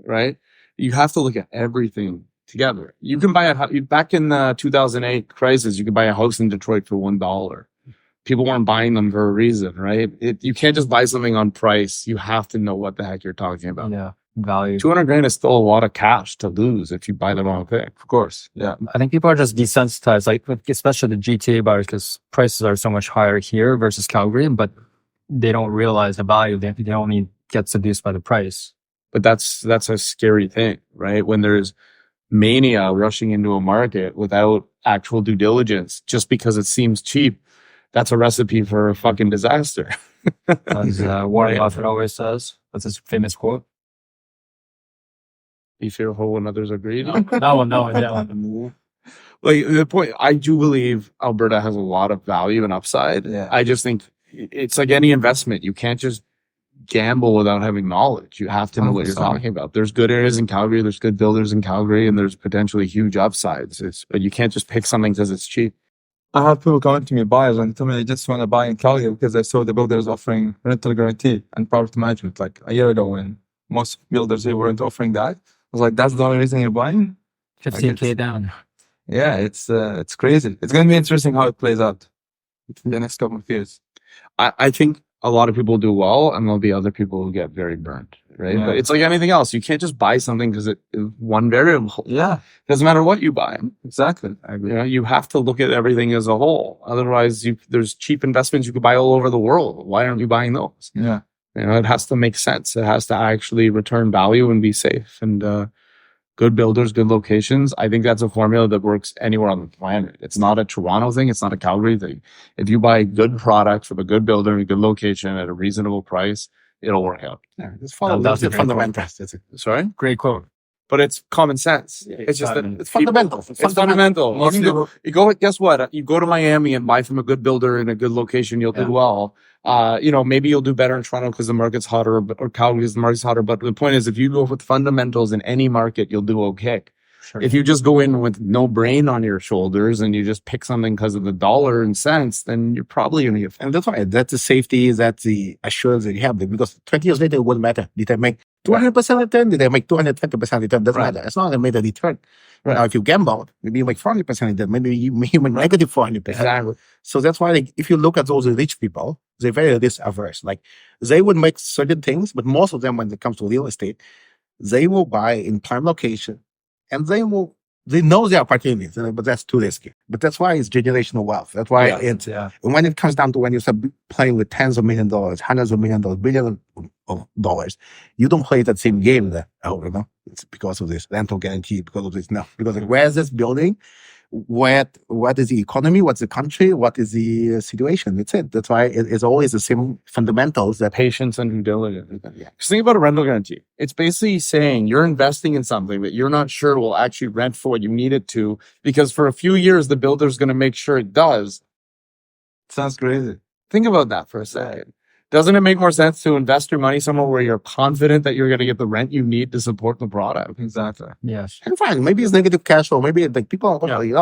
right? You have to look at everything together. You can buy back in the 2008 crisis, you could buy a house in Detroit for $1. People weren't buying them for a reason, right? You can't just buy something on price. You have to know what the heck you're talking about. Yeah. Value. 200 grand is still a lot of cash to lose if you buy the wrong thing. Of course. Yeah. I think people are just desensitized, like especially the GTA buyers, because prices are so much higher here versus Calgary, but they don't realize the value. They only get seduced by the price. But that's a scary thing, right? When there's mania rushing into a market without actual due diligence, just because it seems cheap, that's a recipe for a fucking disaster. As Warren Buffett always says, that's his famous quote. Be fearful when others are greedy. That one. Like the point, I do believe Alberta has a lot of value and upside. Yeah. I just think it's like any investment. You can't just gamble without having knowledge. You have to know what you're 100%. talking about. There's good areas in Calgary, there's good builders in Calgary, and there's potentially huge upsides. But you can't just pick something because it's cheap. I have people coming to me, buyers, and tell me they just want to buy in Calgary because I saw the builders offering rental guarantee and property management like a year ago when most builders here weren't offering that. I was like, that's the only reason you're buying? 15K down. Yeah, it's crazy. It's going to be interesting how it plays out in the next couple of years. I think a lot of people do well, and there'll be other people who get very burned, right? Yeah. But it's like anything else. You can't just buy something because it is one variable. Yeah, Doesn't matter what you buy. exactly. I agree. You know, you have to look at everything as a whole. Otherwise, there's cheap investments you could buy all over the world. Why aren't you buying those? Yeah. You know, it has to make sense. It has to actually return value and be safe. And good builders, good locations. I think that's a formula that works anywhere on the planet. It's not a Toronto thing. It's not a Calgary thing. If you buy a good product from a good builder in a good location at a reasonable price, it'll work out. Yeah, just follow That's the a great fundamentals. That's it. Sorry? Great quote. But it's common sense. It's just that It's fundamental. It's fundamental. You go, guess what? You go to Miami and buy from a good builder in a good location, you'll do well. Maybe you'll do better in Toronto because the market's hotter, or Calgary because the market's hotter. But the point is, if you go with fundamentals in any market, you'll do okay. Sure. If you just go in with no brain on your shoulders and you just pick something because of the dollar and cents, then you're probably going to get. And that's why that's the safety, that's the assurance that you have. Because 20 years later, it wouldn't matter. Did I make 200% return? Did I make 220% return? Doesn't Right. matter. As long as I made a return. Right. Now, if you gamble, maybe you make 40% return. Maybe you make negative 400%. Exactly. So that's why, like, if you look at those rich people, they're very risk averse. Like, they would make certain things, but most of them, when it comes to real estate, they will buy in prime location, and they know the opportunities, but that's too risky. But that's why it's generational wealth. That's why it's, Yeah. and when it comes down to when you start playing with tens of million dollars, hundreds of million dollars, billions of dollars, you don't play that same game there. It's because of this rental guarantee, because of this. No, because like, where is this building? What is the economy? What's the country? What is the situation? That's it. That's why it's always the same fundamentals that Patience and due diligence. Just think about a rental guarantee. It's basically saying you're investing in something that you're not sure will actually rent for what you need it to, because for a few years, the builder's going to make sure it does. Sounds crazy. Think about that for a second. Doesn't it make more sense to invest your money somewhere where you're confident that you're going to get the rent you need to support the product? Exactly. Yes. and fine. Maybe it's negative cash flow. Maybe like people,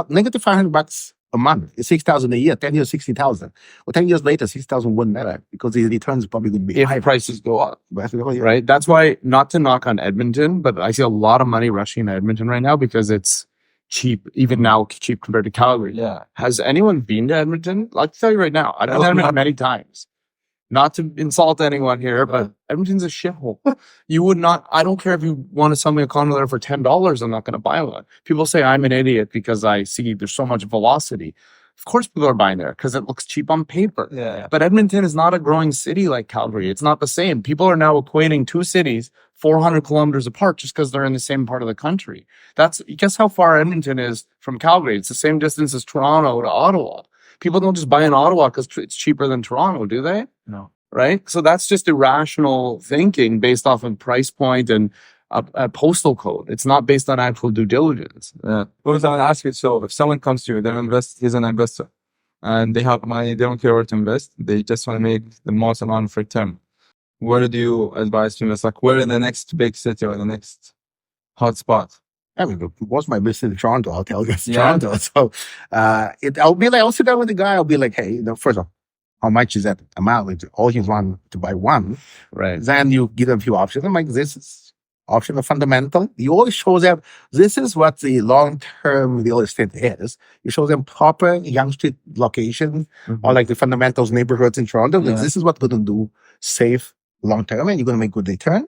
negative $500 a month. It's 6,000 a year. 10 years, 60,000. Well, 10 years later, 6,000 wouldn't matter because the returns probably would be If high. prices go up, Right? right? That's why, not to knock on Edmonton, but I see a lot of money rushing to Edmonton right now because it's cheap, even now cheap compared to Calgary. Yeah. Has anyone been to Edmonton? I'll tell you right now, I've been to That's Edmonton not- many times. Not to insult anyone here, but Edmonton's a shithole. You would not, I don't care if you want to sell me a condo there for $10, I'm not going to buy one. People say I'm an idiot because I see there's so much velocity. Of course people are buying there because it looks cheap on paper. Yeah. But Edmonton is not a growing city like Calgary. It's not the same. People are now equating two cities 400 kilometers apart just because they're in the same part of the country. Guess how far Edmonton is from Calgary? It's the same distance as Toronto to Ottawa. People don't just buy in Ottawa because it's cheaper than Toronto, do they? No. Right? So that's just irrational thinking based off of price point and a postal code. It's not based on actual due diligence. Yeah. What was I going to ask you? So if someone comes to you, he's an investor and they have money, they don't care where to invest. They just want to make the most amount of return. Where do you advise to invest? Like where in the next big city or the next hot spot? I mean, what's my business in Toronto? I'll tell you it's Yeah. Toronto. So, I'll sit down with the guy. I'll be like, hey, first of all, how much is that amount? All you want to buy one. Right. Then you give them a few options. I'm like, this is option of fundamental. You always show them, this is what the long-term real estate is. You show them proper Young Street location or like the fundamentals neighborhoods in Toronto. Like, Yeah. this is what we're going to do safe long-term and you're going to make good return.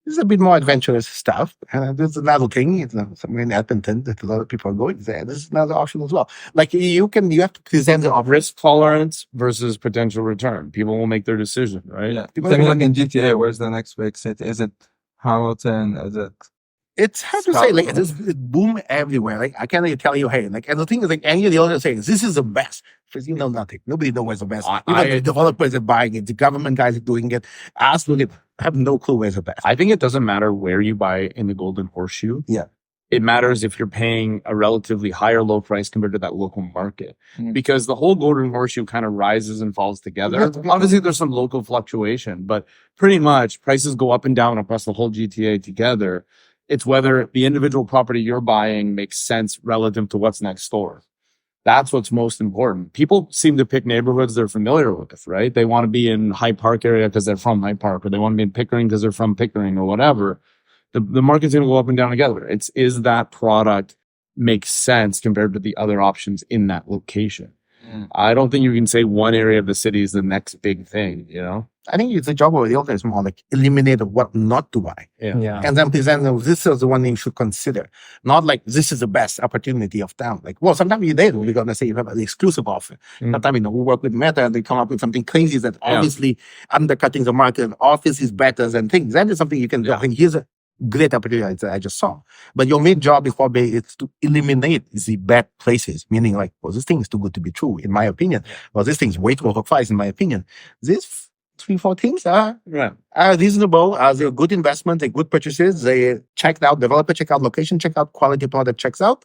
This is a bit more adventurous stuff. And there's another thing, somewhere in Edmonton that a lot of people are going there. This is another option as well. Like you have to present the option. Risk tolerance versus potential return. People will make their decision, right? Yeah. I mean, like in GTA, where's the next big city? Is it Hamilton? Is it? It's hard to say, like, it boom everywhere. Like, I can't even tell you, hey, like, and the thing is, like, any of the others saying, this is the best. Because you know nothing. Nobody knows where's the best. Even the developers are buying it, the government guys are doing it, us doing it. I have no clue where's the best. I think it doesn't matter where you buy in the Golden Horseshoe. Yeah. It matters if you're paying a relatively higher low price compared to that local market. Mm. Because the whole Golden Horseshoe kind of rises and falls together. Obviously, there's some local fluctuation, but pretty much prices go up and down across the whole GTA together. It's whether the individual property you're buying makes sense relative to what's next door. That's what's most important. People seem to pick neighborhoods they're familiar with, right? They want to be in Hyde Park area because they're from Hyde Park, or they want to be in Pickering because they're from Pickering, or whatever. The market's going to go up and down together. Is that product makes sense compared to the other options in that location? Mm. I don't think you can say one area of the city is the next big thing, you know? I think it's a job of the owner is more like eliminate what not to buy. Yeah. And then present them, this is the one you should consider. Not like, this is the best opportunity of town. Like, well, sometimes you did. We're going to say you have an exclusive offer. Mm. Sometimes, we work with Meta and they come up with something crazy that obviously undercutting the market and office is better than things. That is something you can do. I think here's a great opportunity that I just saw. But your main job is probably it's to eliminate the bad places, meaning like, well, this thing is too good to be true, in my opinion. Well, this thing is way too overpriced, in my opinion. These 3-4 things are reasonable, they're good investment, they're good purchases, they checked out, developer check out, location check out, quality product checks out,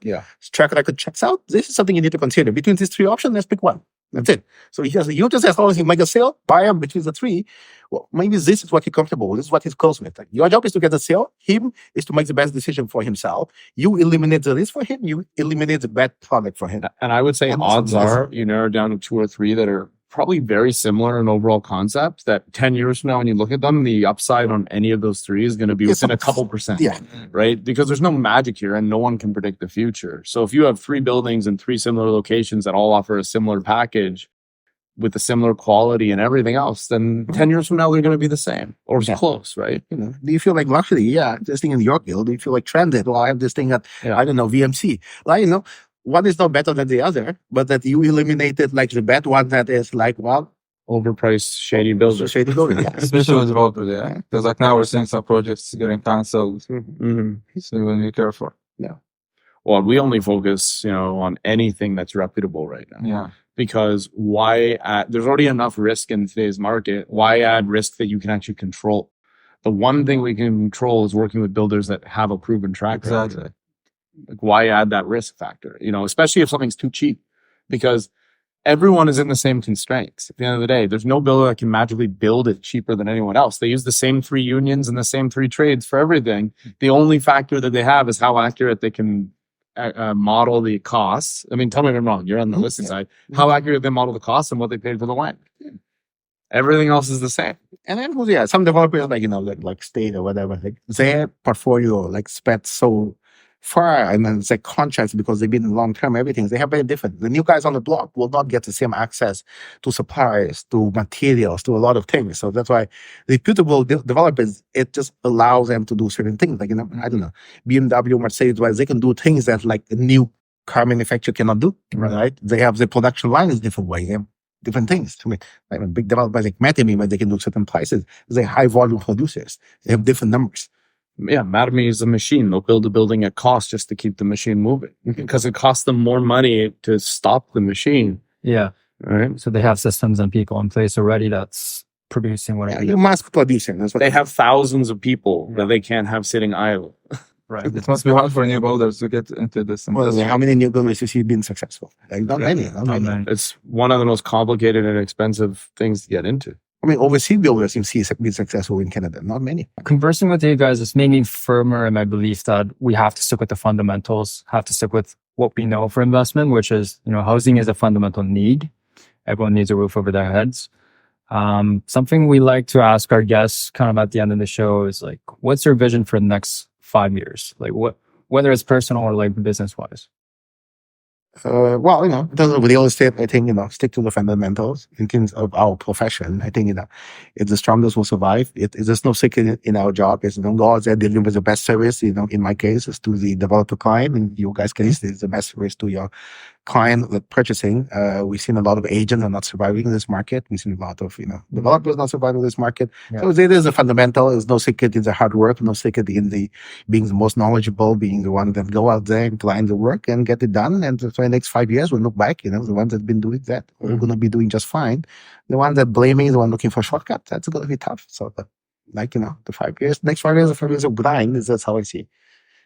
track record checks out. This is something you need to consider. Between these three options, let's pick one. That's it. So you just as long as you make a sale, buy them between the three. Well, maybe this is what he's comfortable with. This is what he's close with. Like, your job is to get the sale. Him is to make the best decision for himself. You eliminate the risk for him. You eliminate the bad product for him. And I would say And odds this is- are you narrow down to 2 or 3 that are probably very similar in overall concept, that 10 years from now, when you look at them, the upside on any of those 3 is going to be It's within a- a couple percent. Yeah. Right? Because there's no magic here and no one can predict the future. So if you have 3 buildings in 3 similar locations that all offer a similar package with a similar quality and everything else, then 10 years from now, they're going to be the same or Yeah. close, right? Do you feel like luxury? Yeah, this thing in Yorkville. Do you feel like Transit? Well, I have this thing at, Yeah. I don't know, VMC. Like, one is not better than the other, but that you eliminated like the bad one that is like, well, Overpriced, shady builders. shady building. Yeah. Especially with developers, yeah. Because like now we're seeing some projects getting cancelled. Mhm. So you want to be careful. Well, we only focus, on anything that's reputable right now. Yeah. Because there's already enough risk in today's market. Why add risk that you can actually control? The one thing we can control is working with builders that have a proven track record. Exactly. Like, why add that risk factor? Especially if something's too cheap, because everyone is in the same constraints. At the end of the day, there's no builder that can magically build it cheaper than anyone else. They use the same 3 unions and the same 3 trades for everything. The only factor that they have is how accurate they can model the costs. I mean, tell me if I'm wrong. You're on the listing side. How accurate they model the costs and what they paid for the land. Everything else is the same. And then, some developers like, like State or whatever, like their portfolio like spent so far, and then it's like contracts because they've been in long term, everything. They have very different. The new guys on the block will not get the same access to suppliers, to materials, to a lot of things. So that's why reputable developers, it just allows them to do certain things. Like, I don't know, BMW, Mercedes, they can do things that like a new car manufacturer cannot do, right? They have the production line is different way. They have different things. I mean, like a big developers like Matemi, where they can do certain prices. They're high volume producers. They have different numbers. Yeah, Matami is a machine. They'll build a building at cost just to keep the machine moving because it costs them more money to stop the machine. Yeah. Right. So they have systems and people in place already that's producing whatever. Yeah, you must producing. That's what They have thousands of people that they can't have sitting idle. Right. It must be hard for new builders to get into this. Well, how many new builders you see being successful? Like, not many. Not Not many. many. It's one of the most complicated and expensive things to get into. I mean, overseas builders you see being successful in Canada. Not many. Conversing with you guys has made me firmer in my belief that we have to stick with the fundamentals, have to stick with what we know for investment, which is, housing is a fundamental need. Everyone needs a roof over their heads. Something we like to ask our guests kind of at the end of the show is like, what's your vision for the next 5 years? Like whether it's personal or like business wise. Well, in terms of real estate, I think, stick to the fundamentals in terms of our profession. I think, it's the strongest will survive. There's no secret in our job. It's, go out there delivering the best service, in my case, is to the developer client. In your guys' case, it's the best service to your client with purchasing. We've seen a lot of agents are not surviving in this market. We've seen a lot of, developers not surviving in this market. Yeah. So it is a fundamental. There's no secret in the hard work, no secret in the being the most knowledgeable, being the one that go out there and plan the work and get it done. And for the next 5 years, we'll look back, the ones that have been doing that, we're going to be doing just fine. The one that blaming, the one looking for shortcuts, that's going to be tough. So, but the 5 years, next 5 years, the 5 years of grind, that's how I see it.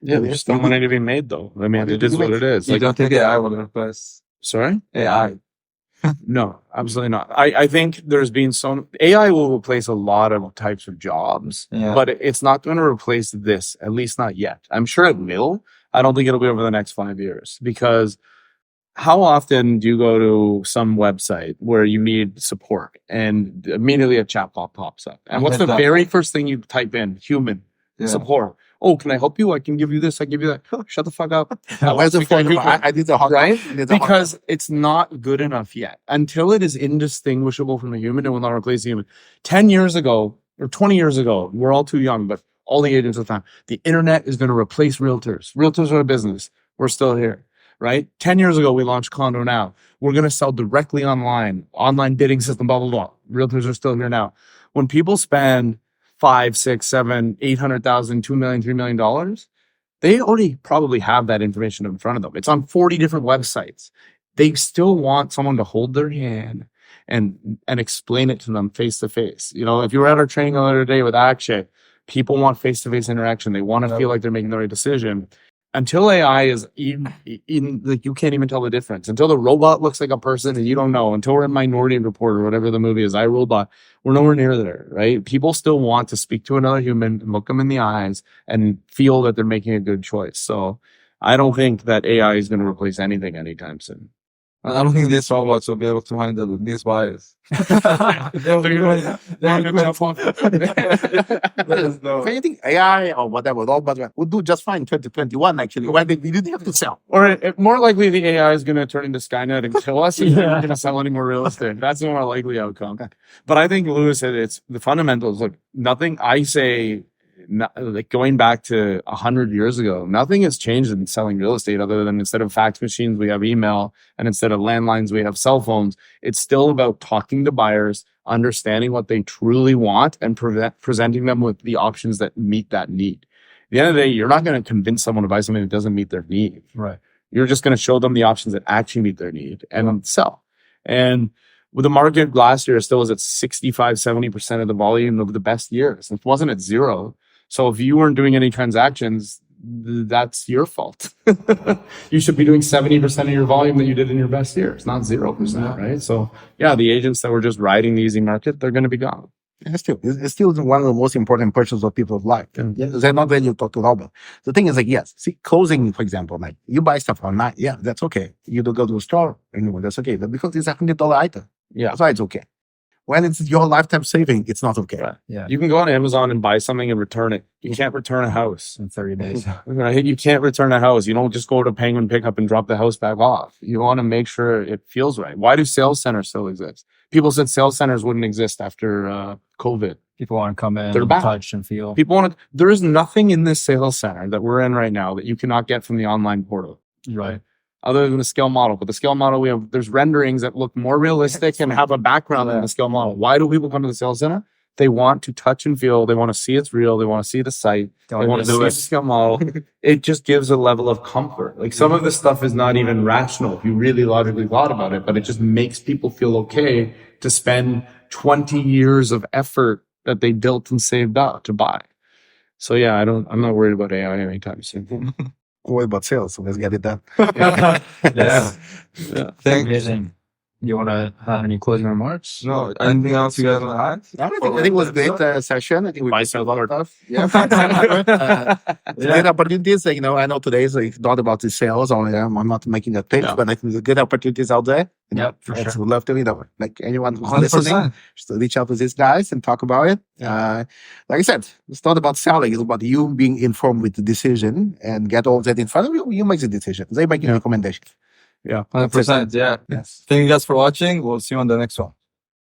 Yeah, there's still money to be made, though. I mean, it is what it is. You don't think AI will replace Sorry? AI? No, absolutely not. I think there's been AI will replace a lot of types of jobs, Yeah. but it's not going to replace this, at least not yet. I'm sure it will. I don't think it'll be over the next 5 years because how often do you go to some website where you need support and immediately a chatbot pops up? And what's the very first thing you type in? Human support. Oh, can I help you? I can give you this. I give you that. Oh, shut the fuck up. Where's the phone? I did the hot Right? I did the hot- Because it's not good enough yet. Until it is indistinguishable from the human, it will not replace the human. 10 years ago or 20 years ago, we're all too young, but all the agents at the time, the internet is going to replace realtors. Realtors are a business. We're still here, right? 10 years ago, we launched Condo Now. We're going to sell directly online bidding system, blah, blah, blah. Realtors are still here now. When people spend 5, 6, 7, 800,000, 2 million, $3 million, they already probably have that information in front of them. It's on 40 different websites. They still want someone to hold their hand and explain it to them face to face. If you were at our training the other day with Akshay, people want face to face interaction. They want to feel like they're making the right decision. Until AI is in like you can't even tell the difference. Until the robot looks like a person and you don't know. Until we're in Minority Report or whatever the movie is, iRobot, we're nowhere near there, right? People still want to speak to another human and look them in the eyes and feel that they're making a good choice. So I don't think that AI is going to replace anything anytime soon. I don't think these robots will be able to handle these buyers. If anything, AI or whatever, robots would do just fine in 2021, actually, when we didn't have to sell. Or more likely, the AI is going to turn into Skynet and kill us. And we're not going to sell any more real estate. That's the more likely outcome. But I think Louis said it's the fundamentals. Look, nothing. I say, like going back to 100 years ago, nothing has changed in selling real estate other than instead of fax machines, we have email, and instead of landlines, we have cell phones. It's still about talking to buyers, understanding what they truly want, and presenting them with the options that meet that need. At the end of the day, you're not going to convince someone to buy something that doesn't meet their need. Right. You're just going to show them the options that actually meet their need and sell. And with the market last year still was at 65, 70% of the volume of the best years. It wasn't at zero. So if you weren't doing any transactions, that's your fault. You should be doing 70% of your volume that you did in your best years, not 0%, right? So yeah, the agents that were just riding the easy market, they're going to be gone. It's still one of the most important purchases of people's life. Yeah, they're not when you talk to Robert. The thing is like, yes, see, closing, for example, like you buy stuff online, yeah, that's okay. You don't go to a store anymore, that's okay. But because it's $100 item, Yeah. that's why it's okay. When it's your lifetime saving, it's not okay. Right. Yeah. You can go on Amazon and buy something and return it. You can't return a house. In 30 days. Right? You can't return a house. You don't just go to Penguin Pickup and drop the house back off. You want to make sure it feels right. Why do sales centers still exist? People said sales centers wouldn't exist after COVID. People want to come in, They're and back. touch and feel. People want to. There is nothing in this sales center that we're in right now that you cannot get from the online portal, Right. other than the scale model. But the scale model, there's renderings that look more realistic and have a background than the scale model. Why do people come to the sales center? They want to touch and feel. They want to see it's real. They want to see the site. They want to see the scale model. It just gives a level of comfort. Like some of this stuff is not even rational if you really logically thought about it, but it just makes people feel okay to spend 20 years of effort that they built and saved up to buy. So yeah, I'm not worried about AI anytime soon. Worry about sales, so let's get it done. Yeah. Thank you. Amazing. You want to have any closing remarks? No, anything else you guys want to add? I think it was a great session. I think we Buy missed a some lot of more. stuff. Yeah. Great opportunities. I know today is not about the sales, or I'm not making that pitch, Yeah. but I think there's good opportunities out there. Yep, for I sure. would love to, like anyone who's listening, 100%. just to reach out to these guys and talk about it. Like I said, it's not about selling; it's about you being informed with the decision and get all that in front of you. You make the decision. They make the recommendation. Yeah. 100%. Yeah. Yes. Thank you guys for watching. We'll see you on the next one.